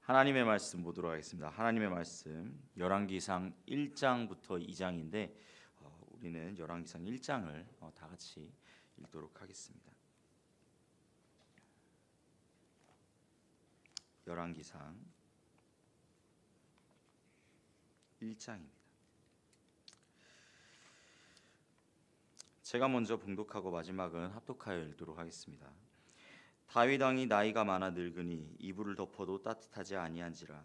하나님의 말씀 보도록 하겠습니다. 하나님의 말씀 열왕기상 1장부터 2장인데 우리는 열왕기상 1장을 다 같이 읽도록 하겠습니다. 열왕기상 1장입니다. 제가 먼저 봉독하고 마지막은 합독하여 읽도록 하겠습니다. 다윗 왕이 나이가 많아 늙으니 이불을 덮어도 따뜻하지 아니한지라.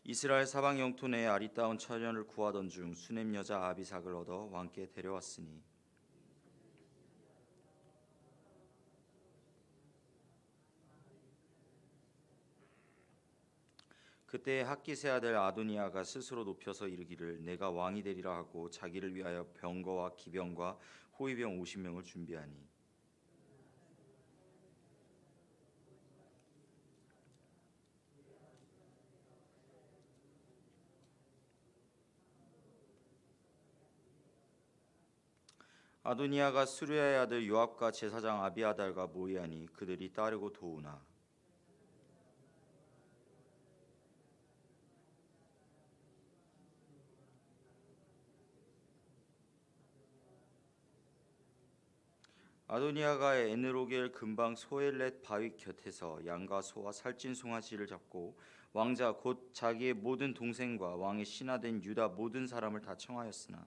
이스라엘 사방 영토 내에 아리따운 처녀를 구하던 중 수넴 여자 아비삭을 얻어 왕께 데려왔으니 그때 학깃의 아들 아도니아가 스스로 높여서 이르기를 내가 왕이 되리라 하고 자기를 위하여 병거와 기병과 호위병 50명을 준비하니 아도니아가 수르야의 아들 요압과 제사장 아비아달과 모이하니 그들이 따르고 도우나 아도니아가 에느로겔 근방 소엘렛 바위 곁에서 양과 소와 살찐 송아지를 잡고 왕자 곧 자기의 모든 동생과 왕의 신하된 유다 모든 사람을 다 청하였으나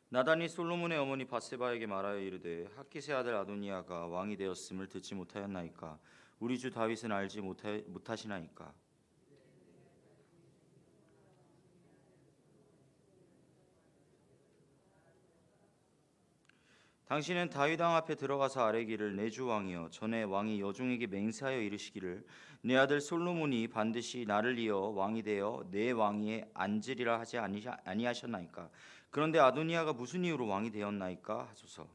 나단이 솔로몬의 어머니 바세바에게 말하여 이르되 학깃의 아들 아도니아가 왕이 되었음을 듣지 못하였나이까 우리 주 다윗은 알지 못하시나이까. 당신은 다윗 왕 앞에 들어가서 아뢰기를 내 주 왕이여 전에 왕이 여종에게 맹세하여 이르시기를 내 아들 솔로몬이 반드시 나를 이어 왕이 되어 내 왕위에 앉으리라 하지 아니하셨나이까. 그런데 아도니아가 무슨 이유로 왕이 되었나이까 하소서.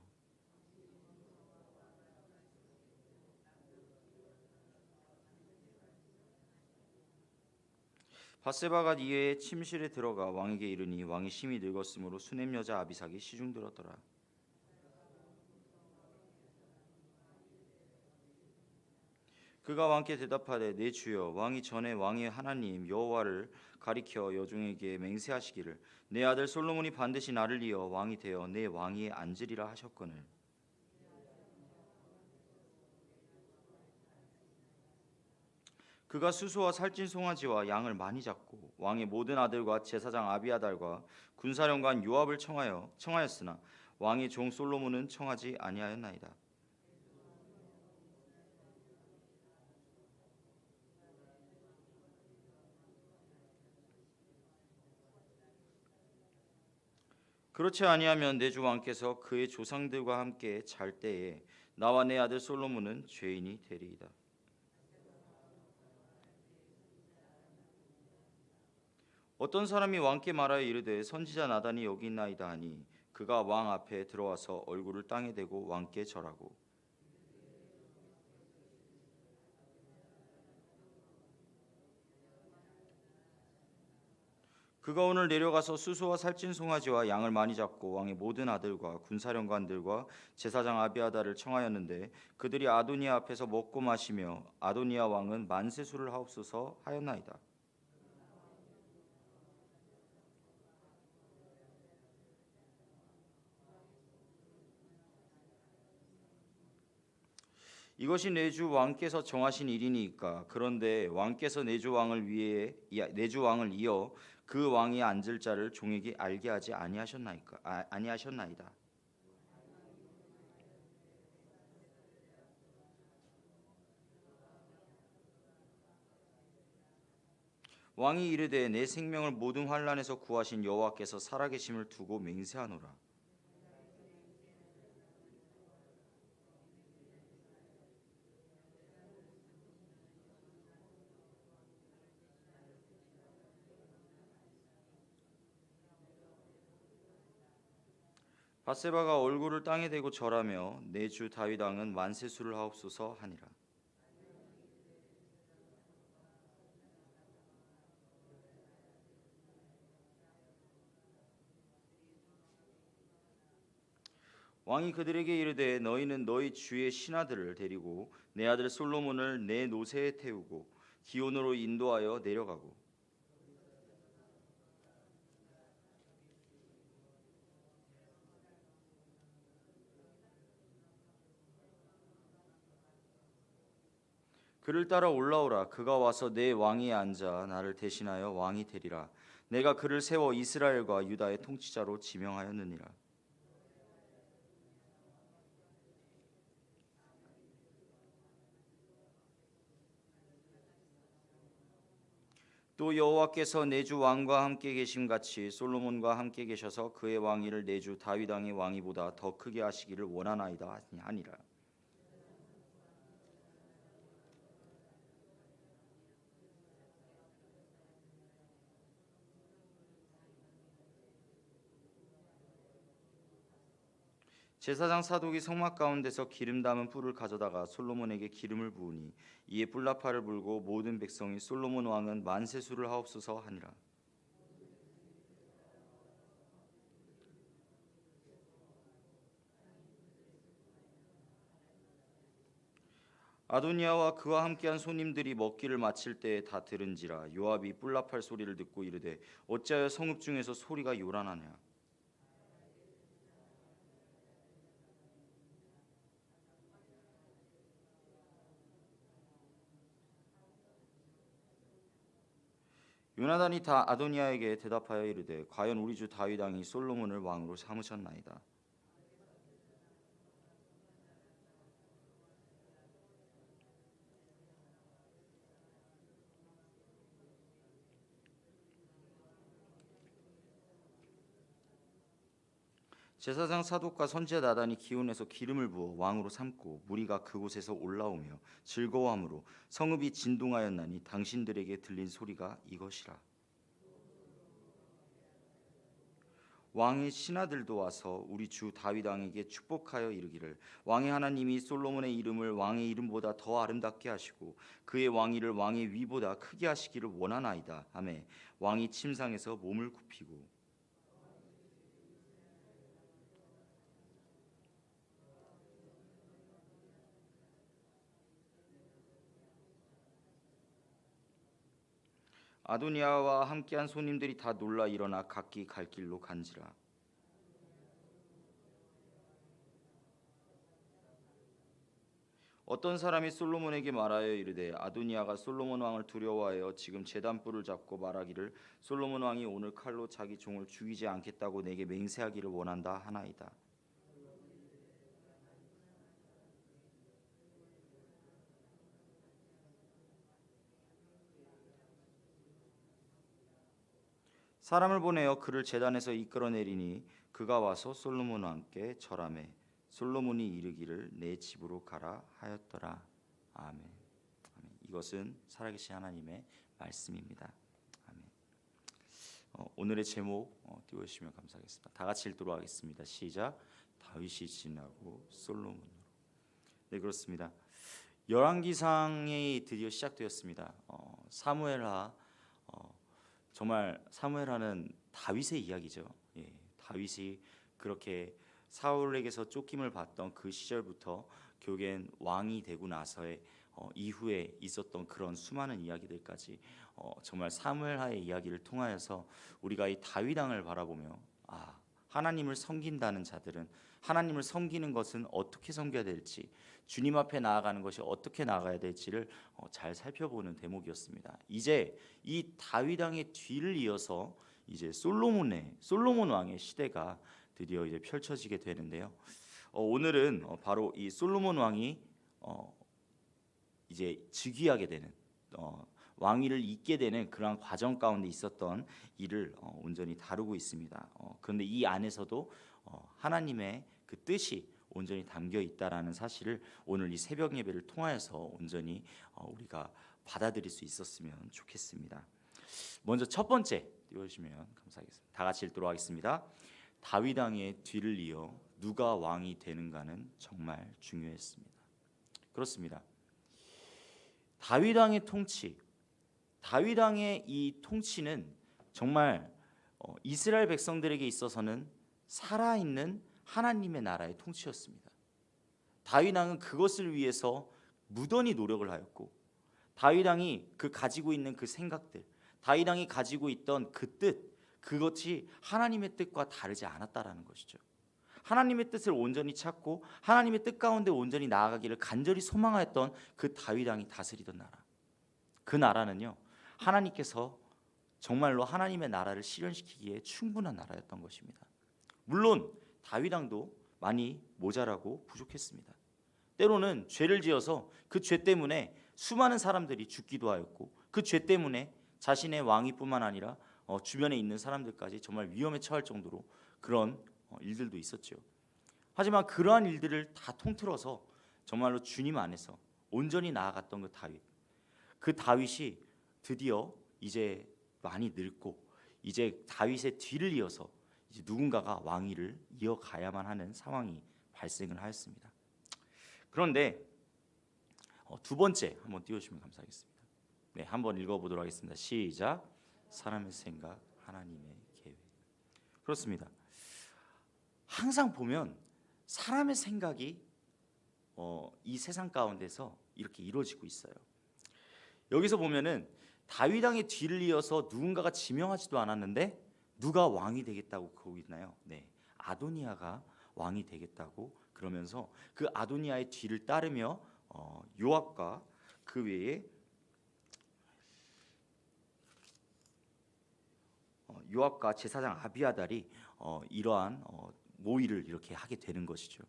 바세바가 이에 침실에 들어가 왕에게 이르니 왕이 심히 늙었으므로 수넴 여자 아비삭이 시중 들었더라. 그가 왕께 대답하되 내 주여 왕이 전에 왕의 하나님 여호와를 가리켜 여종에게 맹세하시기를 내 아들 솔로몬이 반드시 나를 이어 왕이 되어 내 왕위에 앉으리라 하셨거늘 그가 수소와 살찐 송아지와 양을 많이 잡고 왕의 모든 아들과 제사장 아비아달과 군사령관 요압을 청하였으나 왕의 종 솔로몬은 청하지 아니하였나이다. 그렇지 아니하면 내 주 왕께서 그의 조상들과 함께 잘 때에 나와 내 아들 솔로몬은 죄인이 되리이다. 어떤 사람이 왕께 말하여 이르되 선지자 나단이 여기 있나이다 하니 그가 왕 앞에 들어와서 얼굴을 땅에 대고 왕께 절하고 그가 오늘 내려가서 수소와 살찐 송아지와 양을 많이 잡고 왕의 모든 아들과 군사령관들과 제사장 아비아달을 청하였는데 그들이 아도니아 앞에서 먹고 마시며 아도니아 왕은 만세수를 하옵소서 하였나이다. 이것이 내 주 왕께서 정하신 일이니까. 그런데 왕께서 내 주 왕을 위해 내 주 왕을 이어 그 왕이 앉을 자를 종에게 알게 하지 아니하셨나이다. 왕이 이르되 내 생명을 모든 환난에서 구하신 여호와께서 살아계심을 두고 맹세하노라. 밧세바가 얼굴을 땅에 대고 절하며 내 주 다윗 왕은 만세수를 하옵소서 하니라. 왕이 그들에게 이르되 너희는 너희 주의 신하들을 데리고 내 아들 솔로몬을 내 노새에 태우고 기온으로 인도하여 내려가고 그를 따라 올라오라. 그가 와서 내 왕위에 앉아 나를 대신하여 왕이 되리라. 내가 그를 세워 이스라엘과 유다의 통치자로 지명하였느니라. 또 여호와께서 내 주 왕과 함께 계심 같이 솔로몬과 함께 계셔서 그의 왕위를 내 주 다윗 왕의 왕위보다 더 크게 하시기를 원하나이다 하니라. 제사장 사독이 성막 가운데서 기름 담은 뿔을 가져다가 솔로몬에게 기름을 부으니 이에 뿔나팔을 불고 모든 백성이 솔로몬 왕은 만세수를 하옵소서 하니라. 아도니아와 그와 함께한 손님들이 먹기를 마칠 때에 다 들은지라 요압이 뿔나팔 소리를 듣고 이르되 어찌하여 성읍 중에서 소리가 요란하냐. 요나단이 다 아도니아에게 대답하여 이르되 과연 우리 주 다윗 왕이 솔로몬을 왕으로 삼으셨나이다. 제사장 사독과 선지자 나단이 기온에서 기름을 부어 왕으로 삼고 무리가 그곳에서 올라오며 즐거워함으로 성읍이 진동하였나니 당신들에게 들린 소리가 이것이라. 왕의 신하들도 와서 우리 주 다윗 왕에게 축복하여 이르기를 왕의 하나님이 솔로몬의 이름을 왕의 이름보다 더 아름답게 하시고 그의 왕위를 왕의 위보다 크게 하시기를 원하나이다 하매 왕이 침상에서 몸을 굽히고 아도니아와 함께한 손님들이 다 놀라 일어나 각기 갈 길로 간지라. 어떤 사람이 솔로몬에게 말하여 이르되 아도니아가 솔로몬 왕을 두려워하여 지금 제단불을 잡고 말하기를 솔로몬 왕이 오늘 칼로 자기 종을 죽이지 않겠다고 내게 맹세하기를 원한다 하나이다. 사람을 보내어 그를 제단에서 이끌어내리니 그가 와서 솔로몬 왕께 절하매 솔로몬이 이르기를 내 집으로 가라 하였더라. 아멘. 아멘. 이것은 살아계신 하나님의 말씀입니다. 아멘. 오늘의 제목 띄워주시면 감사하겠습니다. 다 같이 읽도록 하겠습니다. 시작. 다윗이 지나고 솔로몬으로. 네, 그렇습니다. 열왕기상이 드디어 시작되었습니다. 사무엘하 정말 사무엘하는 다윗의 이야기죠. 예, 다윗이 그렇게 사울에게서 쫓김을 받던 그 시절부터 결국엔 왕이 되고 나서의 이후에 있었던 그런 수많은 이야기들까지 정말 사무엘하의 이야기를 통하여서 우리가 이 다윗 왕을 바라보며 하나님을 섬긴다는 자들은 하나님을 섬기는 것은 어떻게 섬겨야 될지 주님 앞에 나아가는 것이 어떻게 나아가야 될지를 잘 살펴보는 대목이었습니다. 이제 이 다윗 왕의 뒤를 이어서 이제 솔로몬 왕의 시대가 드디어 이제 펼쳐지게 되는데요. 오늘은 바로 이 솔로몬 왕이 이제 즉위하게 되는 왕위를 잇게 되는 그러한 과정 가운데 있었던 일을 온전히 다루고 있습니다. 그런데 이 안에서도 하나님의 그 뜻이 온전히 담겨 있다라는 사실을 오늘 이 새벽 예배를 통하여서 온전히 우리가 받아들일 수 있었으면 좋겠습니다. 먼저 첫 번째 띄워주시면 감사하겠습니다. 다 같이 읽도록 하겠습니다. 다윗 왕의 뒤를 이어 누가 왕이 되는가는 정말 중요했습니다. 그렇습니다. 다윗 왕의 통치, 다윗 왕의 이 통치는 정말 이스라엘 백성들에게 있어서는 살아있는 하나님의 나라의 통치였습니다. 다윗 왕은 그것을 위해서 무던히 노력을 하였고, 다윗 왕이 가지고 있는 그 생각들, 다윗 왕이 가지고 있던 그 뜻, 그것이 하나님의 뜻과 다르지 않았다라는 것이죠. 하나님의 뜻을 온전히 찾고 하나님의 뜻 가운데 온전히 나아가기를 간절히 소망하였던 그 다윗 왕이 다스리던 나라, 그 나라는요, 하나님께서 정말로 하나님의 나라를 실현시키기에 충분한 나라였던 것입니다. 물론 다윗 왕도 많이 모자라고 부족했습니다. 때로는 죄를 지어서 그 죄 때문에 수많은 사람들이 죽기도 하였고, 그 죄 때문에 자신의 왕위뿐만 아니라 주변에 있는 사람들까지 정말 위험에 처할 정도로 그런 일들도 있었죠. 하지만 그러한 일들을 다 통틀어서 정말로 주님 안에서 온전히 나아갔던 그 다윗이 드디어 이제 많이 늙고 이제 다윗의 뒤를 이어서 이제 누군가가 왕위를 이어가야만 하는 상황이 발생을 하였습니다. 그런데 두 번째 한번 띄워주시면 감사하겠습니다. 네, 한번 읽어보도록 하겠습니다. 시작. 사람의 생각, 하나님의 계획. 그렇습니다. 항상 보면 사람의 생각이 이 세상 가운데서 이렇게 이루어지고 있어요. 여기서 보면은 다윗 왕의 뒤를 이어서 누군가가 지명하지도 않았는데 누가 왕이 되겠다고 그러고 있나요? 네, 아도니아가 왕이 되겠다고 그러면서 그 아도니아의 뒤를 따르며 요압과 그 외에 요압과 제사장 아비아달이 이러한 모의를 이렇게 하게 되는 것이죠.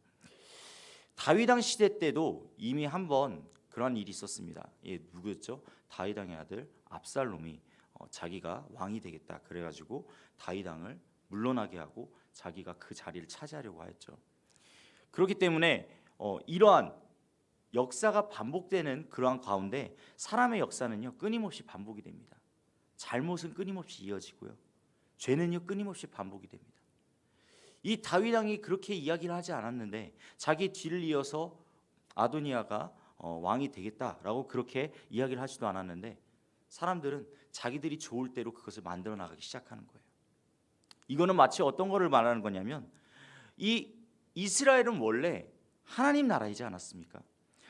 다윗 왕 시대 때도 이미 한번 그런 일이 있었습니다. 예, 누구였죠? 다윗 왕의 아들 압살롬이 자기가 왕이 되겠다 그래가지고 다윗 왕을 물러나게 하고 자기가 그 자리를 차지하려고 했죠. 그렇기 때문에 이러한 역사가 반복되는 그러한 가운데 사람의 역사는요, 끊임없이 반복이 됩니다. 잘못은 끊임없이 이어지고요, 죄는요 끊임없이 반복이 됩니다. 이 다윗 왕이 그렇게 이야기를 하지 않았는데 자기 뒤를 이어서 아도니아가 왕이 되겠다라고 그렇게 이야기를 하지도 않았는데 사람들은 자기들이 좋을 대로 그것을 만들어 나가기 시작하는 거예요. 이거는 마치 어떤 거를 말하는 거냐면, 이 이스라엘은 원래 하나님 나라이지 않았습니까?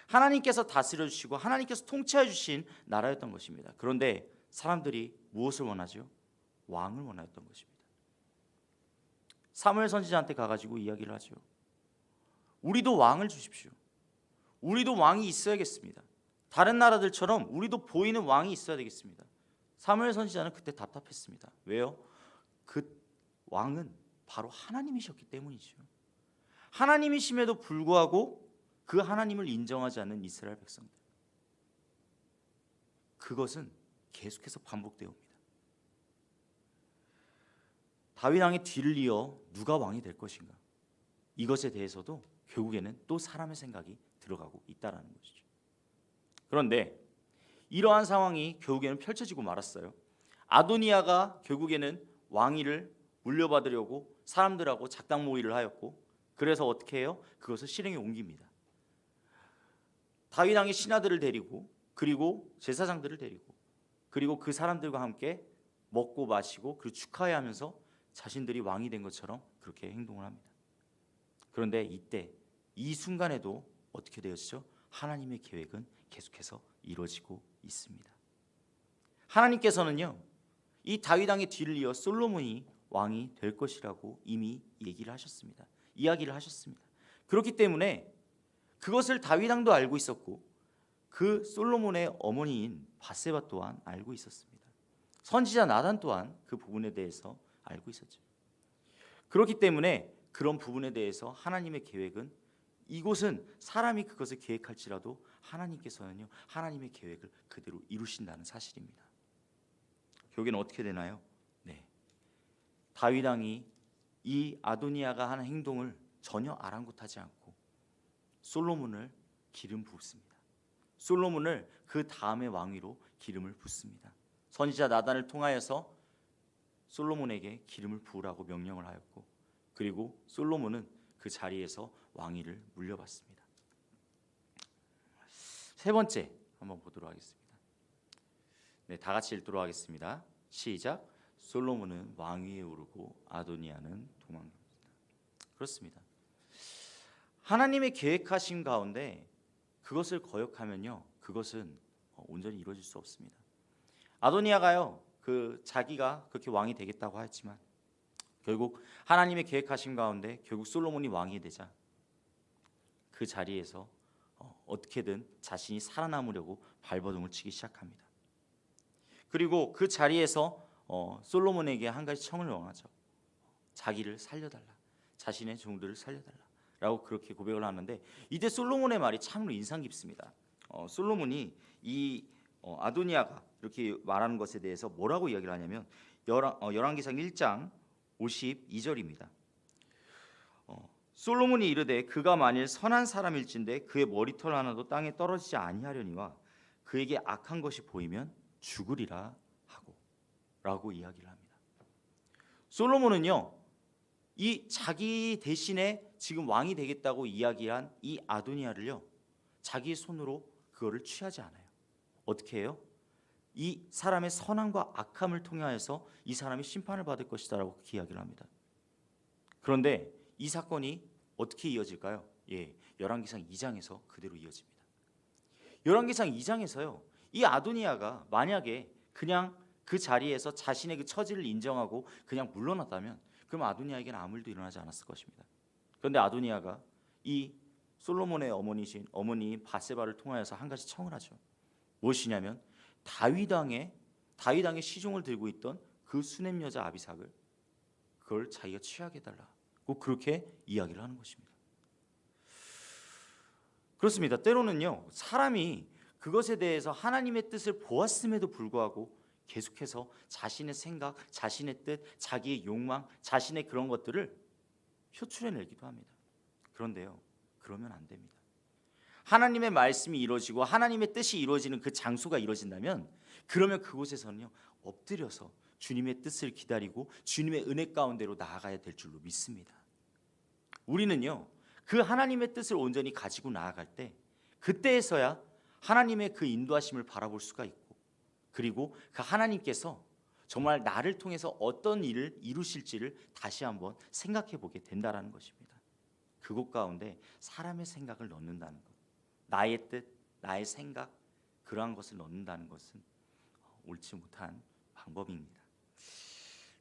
하나님께서 다스려 주시고 하나님께서 통치해 주신 나라였던 것입니다. 그런데 사람들이 무엇을 원하죠? 왕을 원하였던 것입니다. 사무엘 선지자한테 가가지고 이야기를 하죠. 우리도 왕을 주십시오. 우리도 왕이 있어야겠습니다. 다른 나라들처럼 우리도 보이는 왕이 있어야 되겠습니다. 사무엘 선지자는 그때 답답했습니다. 왜요? 그 왕은 바로 하나님이셨기 때문이죠. 하나님이심에도 불구하고 그 하나님을 인정하지 않는 이스라엘 백성들, 그것은 계속해서 반복되어 옵니다. 다윗 왕의 뒤를 이어 누가 왕이 될 것인가, 이것에 대해서도 결국에는 또 사람의 생각이 들어가고 있다는 것이죠. 그런데 이러한 상황이 결국에는 펼쳐지고 말았어요. 아도니아가 결국에는 왕위를 물려받으려고 사람들하고 작당 모의를 하였고, 그래서 어떻게 해요? 그것을 실행에 옮깁니다. 다윗 왕의 신하들을 데리고, 그리고 제사장들을 데리고, 그리고 그 사람들과 함께 먹고 마시고 그리고 축하해 하면서 자신들이 왕이 된 것처럼 그렇게 행동을 합니다. 그런데 이때 이 순간에도 어떻게 되었죠? 하나님의 계획은 계속해서 이루어지고 있습니다. 하나님께서는요, 이 다윗 왕의 뒤를 이어 솔로몬이 왕이 될 것이라고 이미 얘기를 하셨습니다. 이야기를 하셨습니다. 그렇기 때문에 그것을 다윗 왕도 알고 있었고 그 솔로몬의 어머니인 밧세바 또한 알고 있었습니다. 선지자 나단 또한 그 부분에 대해서 알고 있었죠. 그렇기 때문에 그런 부분에 대해서 하나님의 계획은, 이곳은 사람이 그것을 계획할지라도 하나님께서는요, 하나님의 계획을 그대로 이루신다는 사실입니다. 결국에는 어떻게 되나요? 네, 다윗 왕이 이 아도니아가 하는 행동을 전혀 아랑곳하지 않고 솔로몬을 기름 붓습니다. 솔로몬을 그 다음의 왕위로 기름을 붓습니다. 선지자 나단을 통하여서 솔로몬에게 기름을 부으라고 명령을 하였고, 그리고 솔로몬은 그 자리에서 왕위를 물려받습니다. 세 번째 한번 보도록 하겠습니다. 네, 다 같이 읽도록 하겠습니다. 시작. 솔로몬은 왕위에 오르고 아도니아는 도망갑니다. 그렇습니다. 하나님의 계획하신 가운데 그것을 거역하면요, 그것은 온전히 이루어질 수 없습니다. 아도니아가요, 자기가 그렇게 왕이 되겠다고 했지만 결국 하나님의 계획하신 가운데 결국 솔로몬이 왕이 되자 그 자리에서 어떻게든 자신이 살아남으려고 발버둥을 치기 시작합니다. 그리고 그 자리에서 솔로몬에게 한 가지 청을 명하죠. 자기를 살려달라, 자신의 종들을 살려달라라고 그렇게 고백을 하는데, 이때 솔로몬의 말이 참으로 인상 깊습니다. 솔로몬이 이 아도니아가 이렇게 말하는 것에 대해서 뭐라고 이야기를 하냐면 열왕기상 1장 52절입니다. 솔로몬이 이르되 그가 만일 선한 사람일진데 그의 머리털 하나도 땅에 떨어지지 아니하려니와 그에게 악한 것이 보이면 죽으리라 하고 라고 이야기를 합니다. 솔로몬은요, 이 자기 대신에 지금 왕이 되겠다고 이야기한 이 아도니아를요, 자기의 손으로 그거를 취하지 않아요. 어떻게 해요? 이 사람의 선함과 악함을 통하여서 이 사람이 심판을 받을 것이다 라고 이야기를 합니다. 그런데 이 사건이 어떻게 이어질까요? 열왕기상 2장에서 그대로 이어집니다. 열왕기상 2장에서요, 이 아도니아가 만약에 그냥 그 자리에서 자신의 그 처지를 인정하고 그냥 물러났다면 그럼 아도니아에게는 아무 일도 일어나지 않았을 것입니다. 그런데 아도니아가 이 솔로몬의 어머니신 어머니 바세바를 통하여서 한 가지 청을 하죠. 무엇이냐면 다윗 왕의 시종을 들고 있던 그 수냄 여자 아비삭을 그걸 자기가 취하게 해달라고 그렇게 이야기를 하는 것입니다. 그렇습니다. 때로는요, 사람이 그것에 대해서 하나님의 뜻을 보았음에도 불구하고 계속해서 자신의 생각, 자신의 뜻, 자기의 욕망, 자신의 그런 것들을 표출해내기도 합니다. 그런데요, 그러면 안 됩니다. 하나님의 말씀이 이루어지고 하나님의 뜻이 이루어지는 그 장소가 이루어진다면 그러면 그곳에서는요, 엎드려서 주님의 뜻을 기다리고 주님의 은혜 가운데로 나아가야 될 줄로 믿습니다. 우리는요, 그 하나님의 뜻을 온전히 가지고 나아갈 때 그때에서야 하나님의 그 인도하심을 바라볼 수가 있고, 그리고 그 하나님께서 정말 나를 통해서 어떤 일을 이루실지를 다시 한번 생각해 보게 된다라는 것입니다. 그곳 가운데 사람의 생각을 넣는다는 것, 나의 뜻, 나의 생각, 그러한 것을 넣는다는 것은 옳지 못한 방법입니다.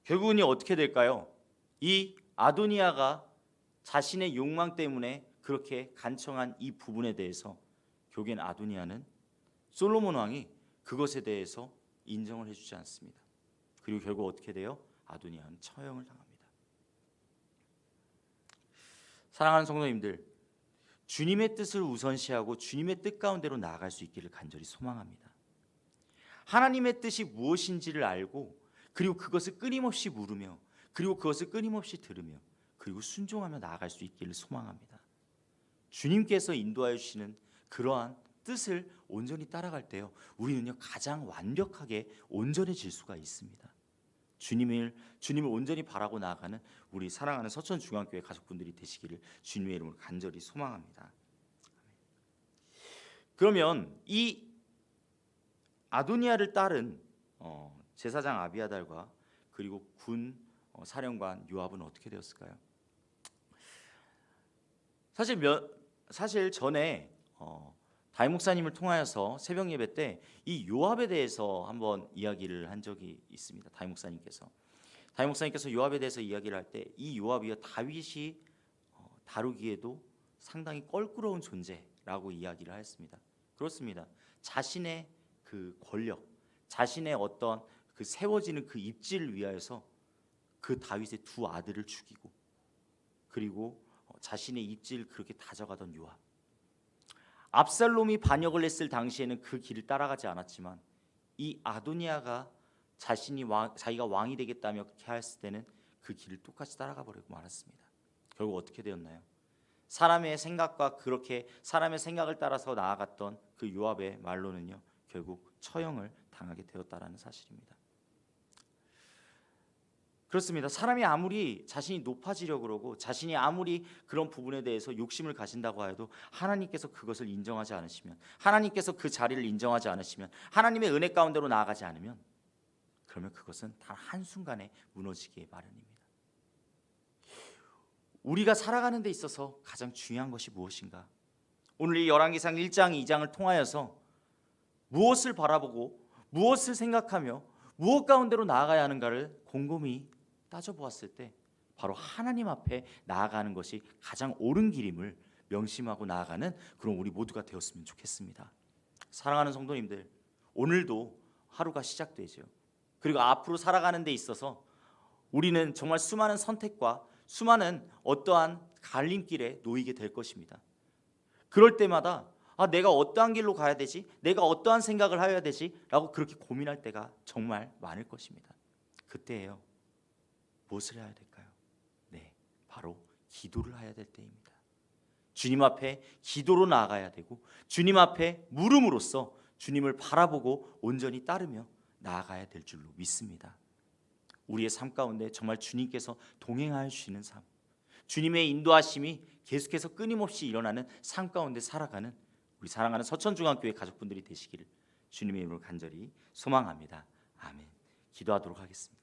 결국은 어떻게 될까요? 이 아도니아가 자신의 욕망 때문에 그렇게 간청한 이 부분에 대해서 결국엔 아도니아는 솔로몬 왕이 그것에 대해서 인정을 해주지 않습니다. 그리고 결국 어떻게 돼요? 아도니아는 처형을 당합니다. 사랑하는 성도님들, 주님의 뜻을 우선시하고 주님의 뜻 가운데로 나아갈 수 있기를 간절히 소망합니다. 하나님의 뜻이 무엇인지를 알고 그리고 그것을 끊임없이 물으며 그리고 그것을 끊임없이 들으며 그리고 순종하며 나아갈 수 있기를 소망합니다. 주님께서 인도하여 주시는 그러한 뜻을 온전히 따라갈 때요, 우리는요 가장 완벽하게 온전해질 수가 있습니다. 주님을 온전히 바라고 나아가는 우리 사랑하는 서천중앙교회 가족분들이 되시기를 주님의 이름으로 간절히 소망합니다. 그러면 이 아도니아를 따른 제사장 아비아달과 그리고 군 사령관 요압은 어떻게 되었을까요? 사실 전에 다임 목사님을 통하여서 새벽 예배 때 이 요압에 대해서 한번 이야기를 한 적이 있습니다. 다임 목사님께서 요압에 대해서 이야기를 할 때 이 요압이요, 다윗이 다루기에도 상당히 껄끄러운 존재라고 이야기를 하였습니다. 그렇습니다. 자신의 그 권력, 자신의 어떤 그 세워지는 그 입지를 위하여서 그 다윗의 두 아들을 죽이고 그리고 자신의 입지를 그렇게 다져가던 요압. 압살롬이 반역을 했을 당시에는 그 길을 따라가지 않았지만 이 아도니아가 자기가 왕이 되겠다며 그렇게 하였을 때는 그 길을 똑같이 따라가 버리고 말았습니다. 결국 어떻게 되었나요? 사람의 생각과 그렇게 사람의 생각을 따라서 나아갔던 그 요압의 말로는요, 결국 처형을 당하게 되었다라는 사실입니다. 그렇습니다. 사람이 아무리 자신이 높아지려고 그러고 자신이 아무리 그런 부분에 대해서 욕심을 가진다고 해도 하나님께서 그것을 인정하지 않으시면, 하나님께서 그 자리를 인정하지 않으시면, 하나님의 은혜 가운데로 나아가지 않으면, 그러면 그것은 단 한순간에 무너지기에 마련입니다. 우리가 살아가는 데 있어서 가장 중요한 것이 무엇인가? 오늘 이 열왕기상 1장 2장을 통하여서 무엇을 바라보고 무엇을 생각하며 무엇 가운데로 나아가야 하는가를 곰곰이 따져보았을 때 바로 하나님 앞에 나아가는 것이 가장 옳은 길임을 명심하고 나아가는 그런 우리 모두가 되었으면 좋겠습니다. 사랑하는 성도님들, 오늘도 하루가 시작되죠. 그리고 앞으로 살아가는 데 있어서 우리는 정말 수많은 선택과 수많은 어떠한 갈림길에 놓이게 될 것입니다. 그럴 때마다 내가 어떠한 길로 가야 되지? 내가 어떠한 생각을 해야 되지? 라고 그렇게 고민할 때가 정말 많을 것입니다. 그때예요. 무엇을 해야 될까요? 네, 바로 기도를 해야 될 때입니다. 주님 앞에 기도로 나아가야 되고 주님 앞에 물음으로써 주님을 바라보고 온전히 따르며 나아가야 될 줄로 믿습니다. 우리의 삶 가운데 정말 주님께서 동행하여 주시는 삶, 주님의 인도하심이 계속해서 끊임없이 일어나는 삶 가운데 살아가는 우리 사랑하는 서천중앙교회 가족분들이 되시기를 주님의 이름으로 간절히 소망합니다. 아멘. 기도하도록 하겠습니다.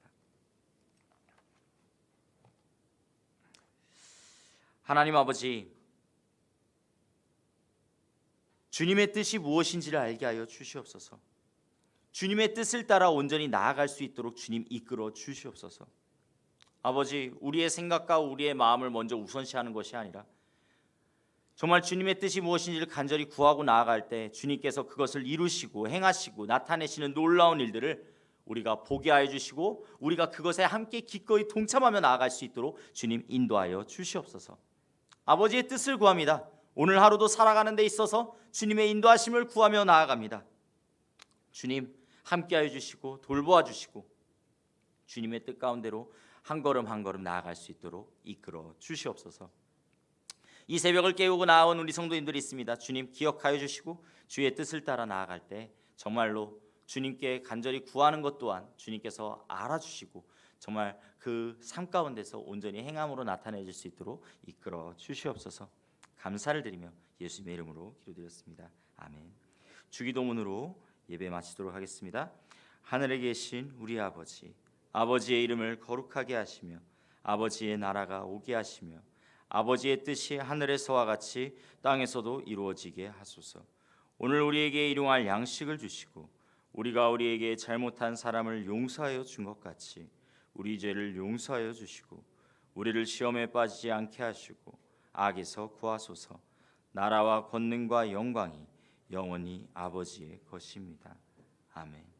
하나님 아버지, 주님의 뜻이 무엇인지를 알게 하여 주시옵소서. 주님의 뜻을 따라 온전히 나아갈 수 있도록 주님 이끌어 주시옵소서. 아버지, 우리의 생각과 우리의 마음을 먼저 우선시하는 것이 아니라 정말 주님의 뜻이 무엇인지를 간절히 구하고 나아갈 때 주님께서 그것을 이루시고 행하시고 나타내시는 놀라운 일들을 우리가 보게 하여 주시고 우리가 그것에 함께 기꺼이 동참하며 나아갈 수 있도록 주님 인도하여 주시옵소서. 아버지의 뜻을 구합니다. 오늘 하루도 살아가는 데 있어서 주님의 인도하심을 구하며 나아갑니다. 주님 함께 하여 주시고 돌보아 주시고 주님의 뜻 가운데로 한 걸음 한 걸음 나아갈 수 있도록 이끌어 주시옵소서. 이 새벽을 깨우고 나온 우리 성도님들이 있습니다. 주님 기억하여 주시고 주의 뜻을 따라 나아갈 때 정말로 주님께 간절히 구하는 것 또한 주님께서 알아주시고 정말 그 삶 가운데서 온전히 행함으로 나타내 줄 수 있도록 이끌어 주시옵소서. 감사를 드리며 예수님의 이름으로 기도드렸습니다. 아멘. 주기도문으로 예배 마치도록 하겠습니다. 하늘에 계신 우리 아버지, 아버지의 이름을 거룩하게 하시며 아버지의 나라가 오게 하시며 아버지의 뜻이 하늘에서와 같이 땅에서도 이루어지게 하소서. 오늘 우리에게 일용할 양식을 주시고 우리가 우리에게 잘못한 사람을 용서하여 준 것 같이 우리 죄를 용서하여 주시고 우리를 시험에 빠지지 않게 하시고 악에서 구하소서. 나라와 권능과 영광이 영원히 아버지의 것입니다. 아멘.